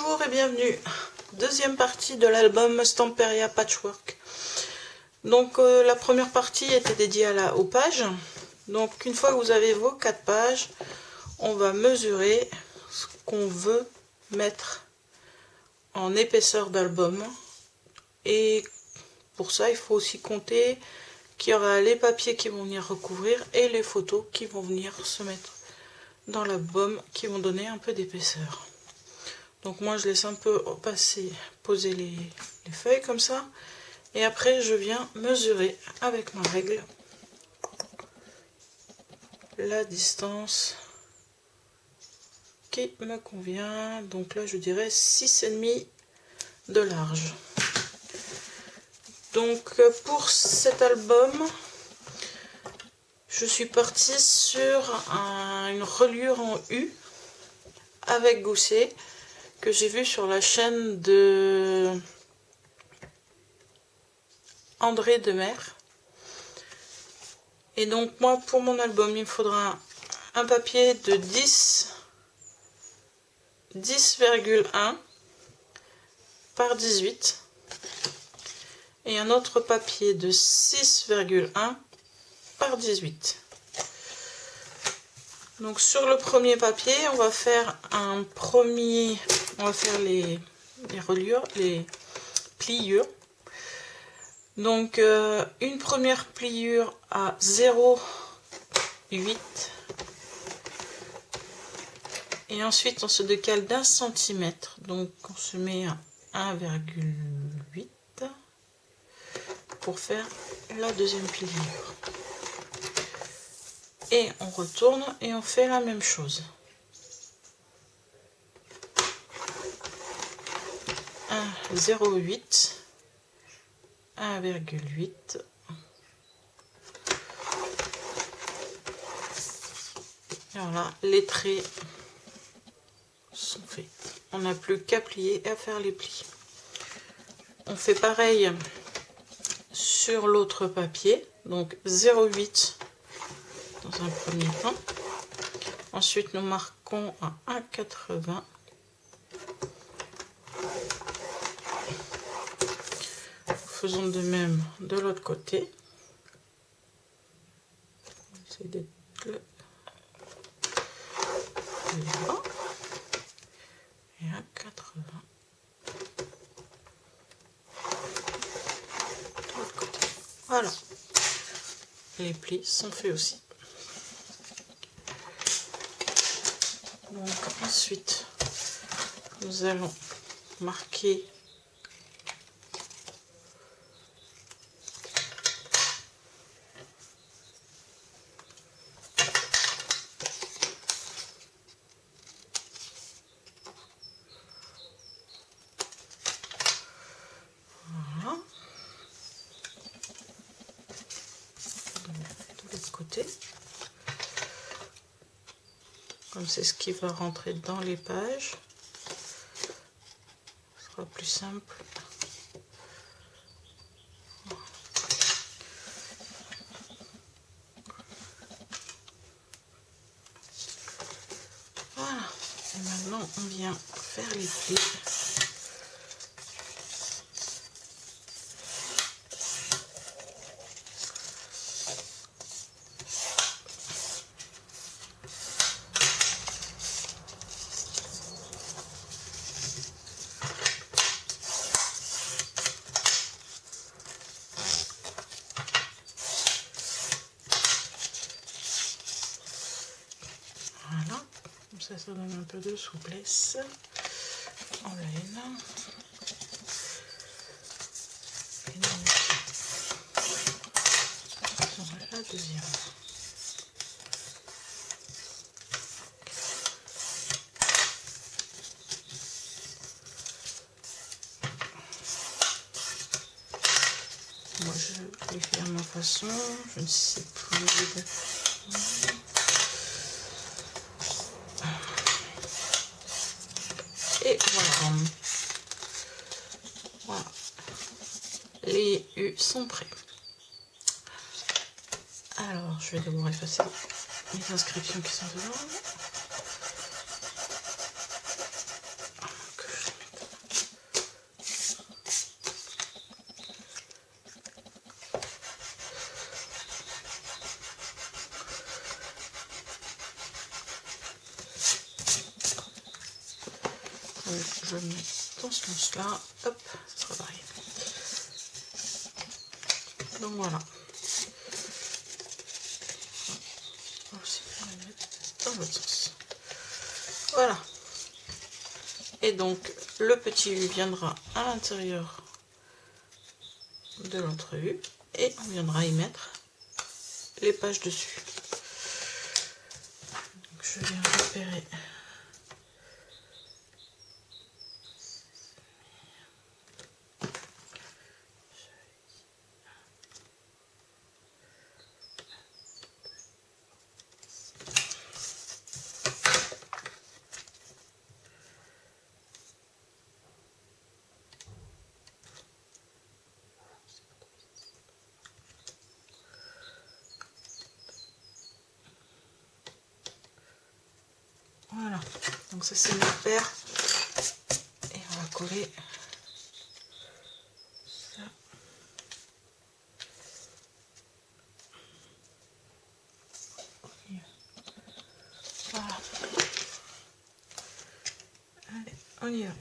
Bonjour et bienvenue. Deuxième partie de l'album Stamperia Patchwork. Donc la première partie était dédiée aux pages. Donc une fois que vous avez vos 4 pages, on va mesurer ce qu'on veut mettre en épaisseur d'album. Et pour ça, il faut aussi compter qu'il y aura les papiers qui vont venir recouvrir et les photos qui vont venir se mettre dans l'album, qui vont donner un peu d'épaisseur. Donc moi je laisse un peu poser les feuilles comme ça. Et après je viens mesurer avec ma règle la distance qui me convient. Donc là je dirais 6,5 de large. Donc pour cet album, je suis partie sur une reliure en U avec gousset que j'ai vu sur la chaîne de André Demer. Et donc moi pour mon album il me faudra un papier de 10,1 par 18 et un autre papier de 6,1 par 18. Donc sur le premier papier on va faire les reliures, les pliures. Donc une première pliure à 0,8 et ensuite on se décale d'1 centimètre, donc on se met à 1,8 pour faire la deuxième pliure et on retourne et on fait la même chose. 0,8 1,8 et voilà, les traits sont faits. On n'a plus qu'à plier et à faire les plis. On fait pareil sur l'autre papier, donc 0,8 dans un premier temps. Ensuite nous marquons à 1,80. Faisons de même de l'autre côté. J'essaie d'être là. Et à 80. De l'autre côté. Voilà. Les plis sont faits aussi. Donc ensuite, nous allons marquer côté, comme c'est ce qui va rentrer dans les pages, ce sera plus simple. Voilà, et maintenant on vient faire les plis. Voilà, comme ça donne un peu de souplesse en laine. Et donc, la deuxième. Moi je l'ai fait à ma façon, je ne sais plus exactement. Et voilà. Voilà. Les U sont prêts. Alors, je vais devoir effacer les inscriptions qui sont dedans. Que je je mets dans ce sens là, hop, ça sera pareil. Donc voilà. Aussi, on va mettre dans l'autre sens. Voilà. Et donc le petit U viendra à l'intérieur de l'autre U et on viendra y mettre les pages dessus. Donc je viens repérer. Voilà, donc ça c'est notre paire et on va coller ça. Voilà. Allez, on y va.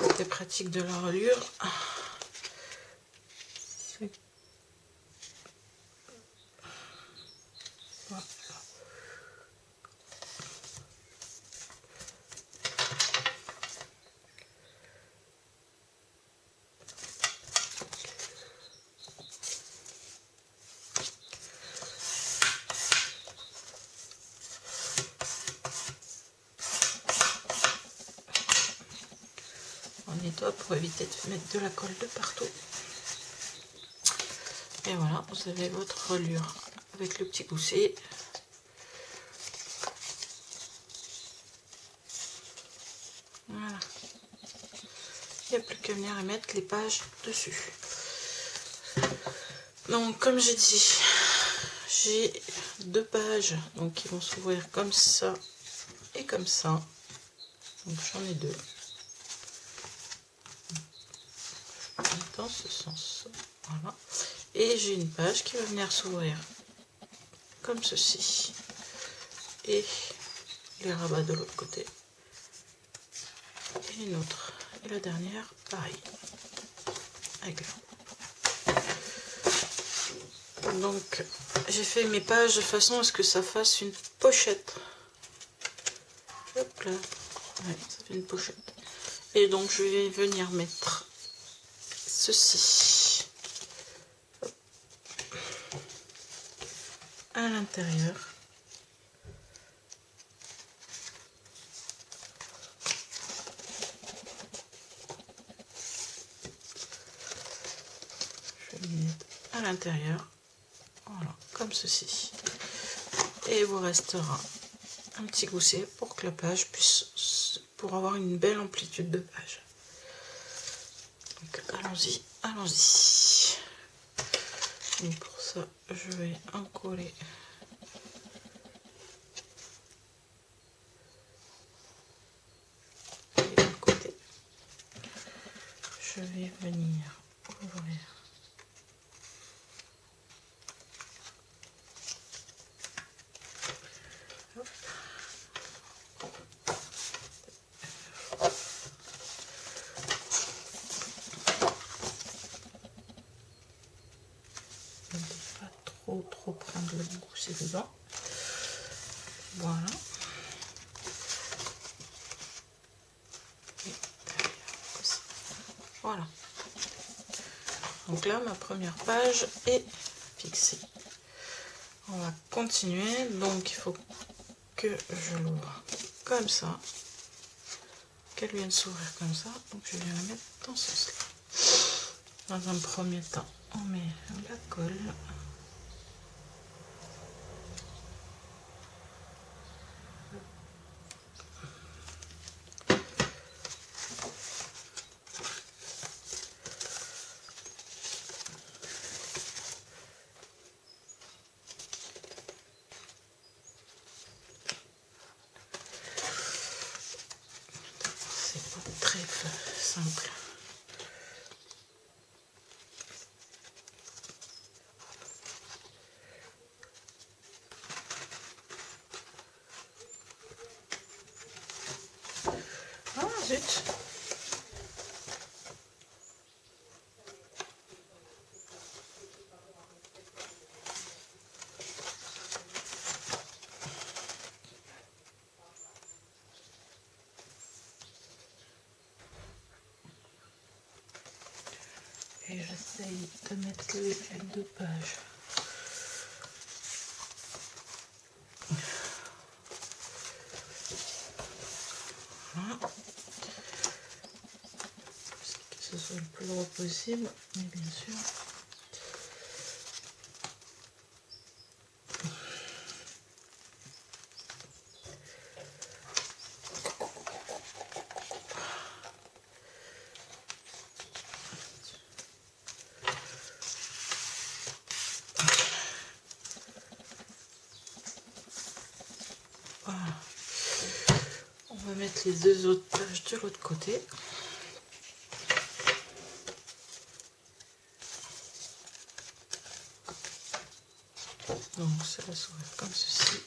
C'était pratique de la reliure. Voilà. On nettoie pour éviter de mettre de la colle de partout. Et voilà, vous avez votre reliure avec le petit gousset. Voilà. Il n'y a plus qu'à venir et mettre les pages dessus. Donc comme j'ai dit, j'ai 2 pages donc qui vont s'ouvrir comme ça et comme ça. Donc j'en ai 2. Dans ce sens. Voilà. Et j'ai une page qui va venir s'ouvrir comme ceci. Et les rabats de l'autre côté. Et une autre. Et la dernière, pareil. Avec le fond. Donc j'ai fait mes pages de façon à ce que ça fasse une pochette. Hop là. Ouais, ça fait une pochette. Et donc je vais venir mettre ceci à l'intérieur. Je vais le mettre à l'intérieur. Voilà, comme ceci. Et il vous restera un petit gousset pour que la page puisse, pour avoir une belle amplitude de page. Donc allons-y, allons-y. Et pour ça, je vais en coller et d'un côté. Je vais venir ouvrir. Hop. Ne pas trop prendre le gousset dedans. Voilà. Et aussi. Voilà. Donc là, ma première page est fixée. On va continuer. Donc il faut que je l'ouvre comme ça. Qu'elle vienne s'ouvrir comme ça. Donc je viens la mettre dans ce sens-là. Dans un premier temps, on met la colle. Très simple. et j'essaye de mettre que les 2 pages. Voilà. Que ce soit le plus gros possible, mais bien sûr. Voilà. On va mettre les 2 autres pages de l'autre côté. Donc ça va s'ouvrir comme ceci.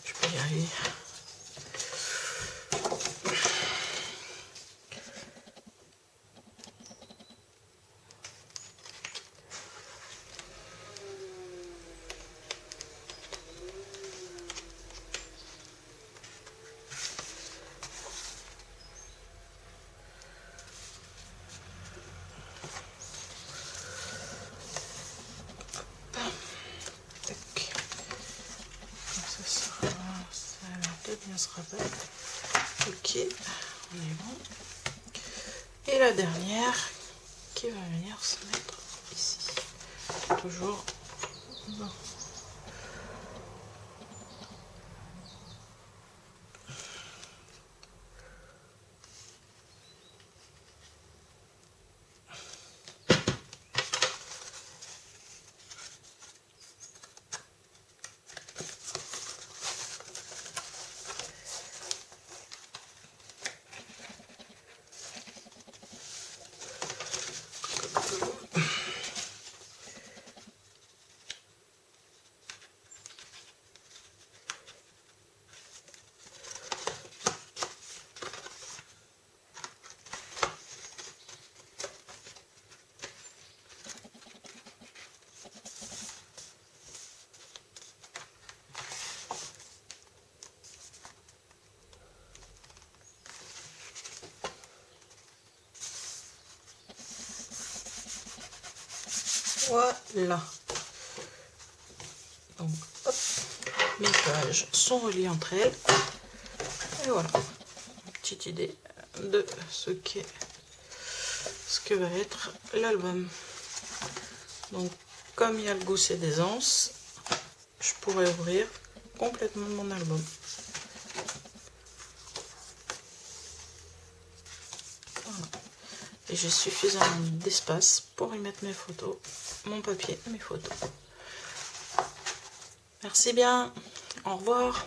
Je peux y arriver. Bien se rabattre. Ok, on est bon. Et la dernière qui va venir se mettre ici. Toujours bon. Voilà. Donc, hop, mes pages sont reliées entre elles. Et voilà, une petite idée de ce que va être l'album. Donc, comme il y a le gousset d'aisance, je pourrais ouvrir complètement mon album. Voilà. Et j'ai suffisamment d'espace pour y mettre mes photos, mon papier, mes photos. Merci bien, au revoir.